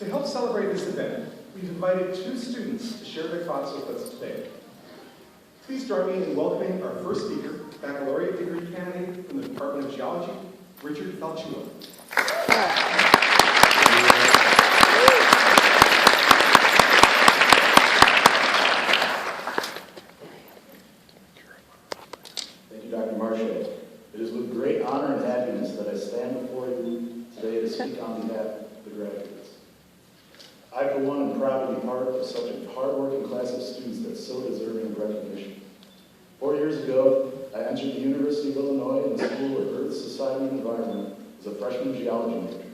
To help celebrate this event, we've invited two students to share their thoughts with us today. Please join me in welcoming our first speaker, baccalaureate degree candidate from the Department of Geology, Richard Falchula. Thank you, Dr. Marshall. It is with great honor and happiness that I stand before you today to speak on behalf of the graduates. I, for one, am proud to be part of such a hard-working class of students that's so deserving of recognition. 4 years ago, I entered the University of Illinois in the School of Earth, Society, and Environment as a freshman geology major.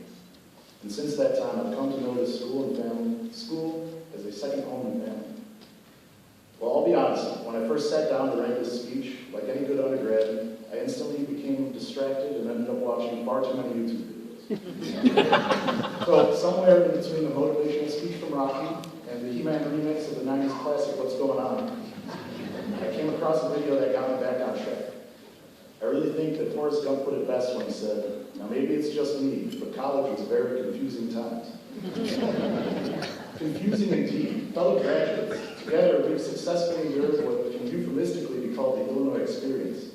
And since that time, I've come to know this school as a second home and family. Well, I'll be honest, when I first sat down to write this speech, like any good undergrad, I instantly became distracted and ended up watching far too many YouTube videos. So, somewhere in between the motivational speech from Rocky and the He-Man remix of the 90s classic What's Going On, I came across a video that got me back on track. I really think that Forrest Gump put it best when he said, "Now maybe it's just me, but college was very confusing times." Confusing indeed. Fellow graduates, together we've successfully endured what can euphemistically be called the Illinois experience.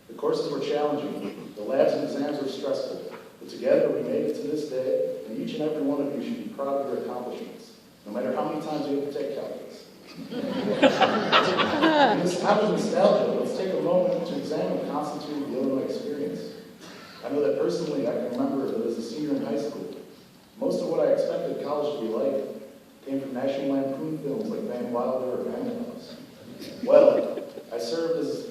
The courses were challenging, the labs and exams were stressful, but together we made it to this day, and each and every one of you should be proud of your accomplishments, no matter how many times you have to take calculus. In this time of nostalgia, let's take a moment to examine what constituted the Illinois experience. I know that personally I can remember that as a senior in high school, most of what I expected college to be like came from National Lampoon films like Van Wilder or Vanderbilt. Well, I served as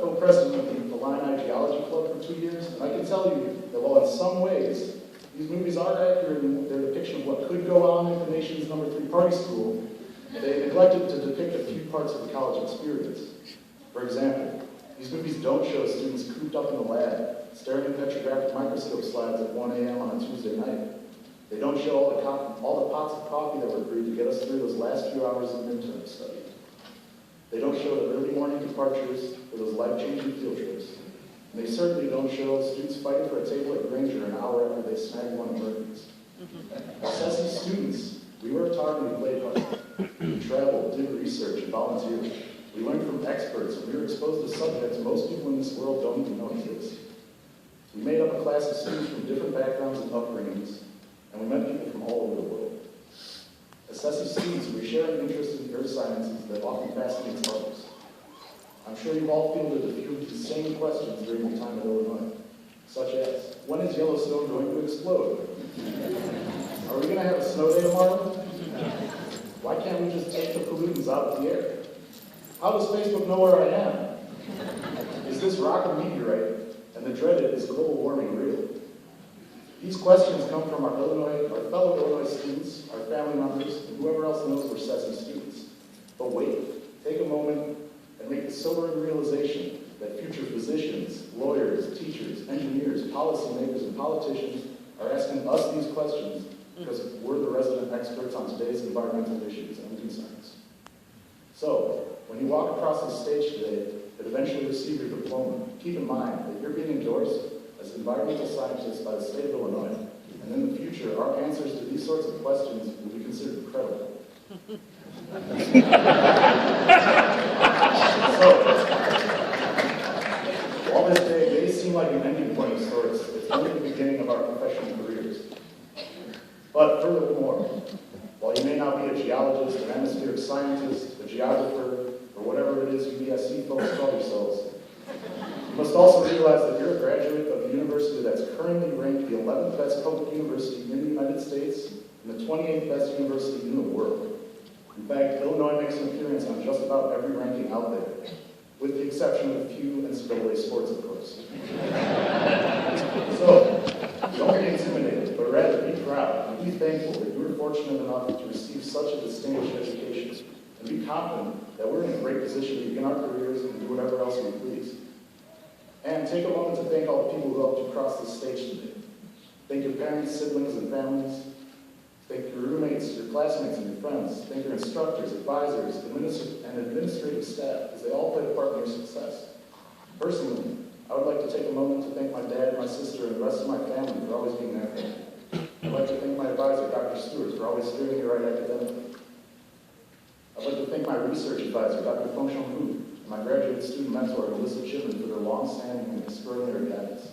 co-president of the Illini Geology Club for 2 years, and I can tell you that while in some ways these movies are accurate in their depiction of what could go on in the nation's #3 party school, they neglected to depict a few parts of the college experience. For example, these movies don't show students cooped up in the lab, staring at petrographic microscope slides at 1 a.m. on a Tuesday night. They don't show all the pots of coffee that were brewed to get us through those last few hours of midterm study. They don't show the early morning departures for those life-changing field trips. And they certainly don't show students fighting for a table at Granger an hour after they snagged one of Mercury's. As SESE students, we worked hard and we played hard. We traveled, did research, and volunteered. We learned from experts, and we were exposed to subjects most people in this world don't even know exist. We made up a class of students from different backgrounds and upbringings, and we met people from all over the world. As SESE students, we share an interest in earth sciences that often fascinates others. I'm sure you've all fielded a few of the same questions during your time at Illinois, such as, when is Yellowstone going to explode? Are we going to have a snow day tomorrow? Why can't we just take the pollutants out of the air? How does Facebook know where I am? Is this rock a meteorite? And the dreaded, is global warming real? These questions come from our fellow Illinois students, our family members, and whoever else knows we're SESE students. But wait, take a moment and make the sobering realization that future physicians, lawyers, teachers, engineers, policymakers, and politicians are asking us these questions because we're the resident experts on today's environmental issues and concerns. So, when you walk across the stage today and eventually receive your diploma, keep in mind that you're being endorsed as environmental scientists by the state of Illinois, and in the future, our answers to these sorts of questions will be considered credible. So, while this day may seem like an ending point of sorts, it's only the beginning of our professional careers. But furthermore, while you may not be a geologist, an atmospheric scientist, a geographer, or whatever it is you UIUC folks call yourselves, you must also realize that you're a graduate of a university that's currently ranked the 11th best public university in the United States and the 28th best university in the world. In fact, Illinois makes an appearance on just about every ranking out there, with the exception of a few NCAA sports, of course. So, don't be intimidated, but rather be proud and be thankful that you were fortunate enough to receive such a distinguished education, and be confident that we're in a great position to begin our careers and do whatever else we please. And take a moment to thank all the people who helped you cross this stage today. Thank your parents, siblings, and families. Thank your roommates, your classmates, and your friends. Thank your instructors, advisors, and administrative staff, as they all played a part in your success. Personally, I would like to take a moment to thank my dad, my sister, and the rest of my family for always being there for me. I'd like to thank my advisor, Dr. Stewart, for always steering me right academically. I'd like to thank my research advisor, Dr. Feng Hu, and my graduate student mentor, Melissa Chipman, for their long-standing and extraordinary guidance.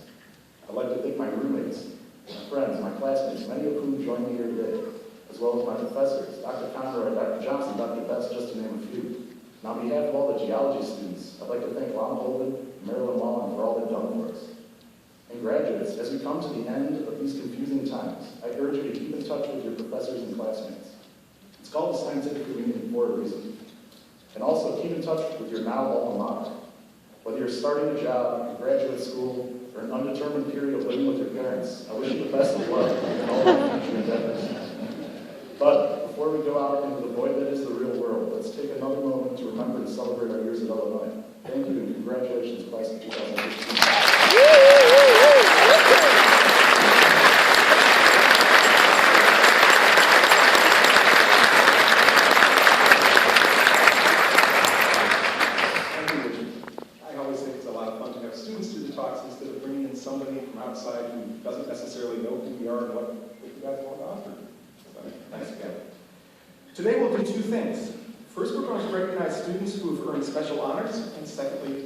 I'd like to thank my roommates, my friends, my classmates, many of whom joined me here today, as well as my professors, Dr. Conroy, Dr. Johnson, Dr. Best, just to name a few. And on behalf of all the geology students, I'd like to thank Lon Holden and Marilyn Wallen for all they've done for us. And graduates, as we come to the end of these confusing times, I urge you to keep in touch with your professors and classmates. It's called the scientific reunion for a reason. And also keep in touch with your now alma mater. Whether you're starting a job, in graduate school, or an undetermined period of living with your parents, I wish you the best of luck in all your future endeavors. But before we go out into the void that is the real world, let's take another moment to remember and celebrate our years at Illinois. Thank you and congratulations, class of 2016. Instead of bringing in somebody from outside who doesn't necessarily know who we are and what you guys want to offer. So, thanks again. Today we'll do two things. First, we're going to recognize students who have earned special honors, and secondly,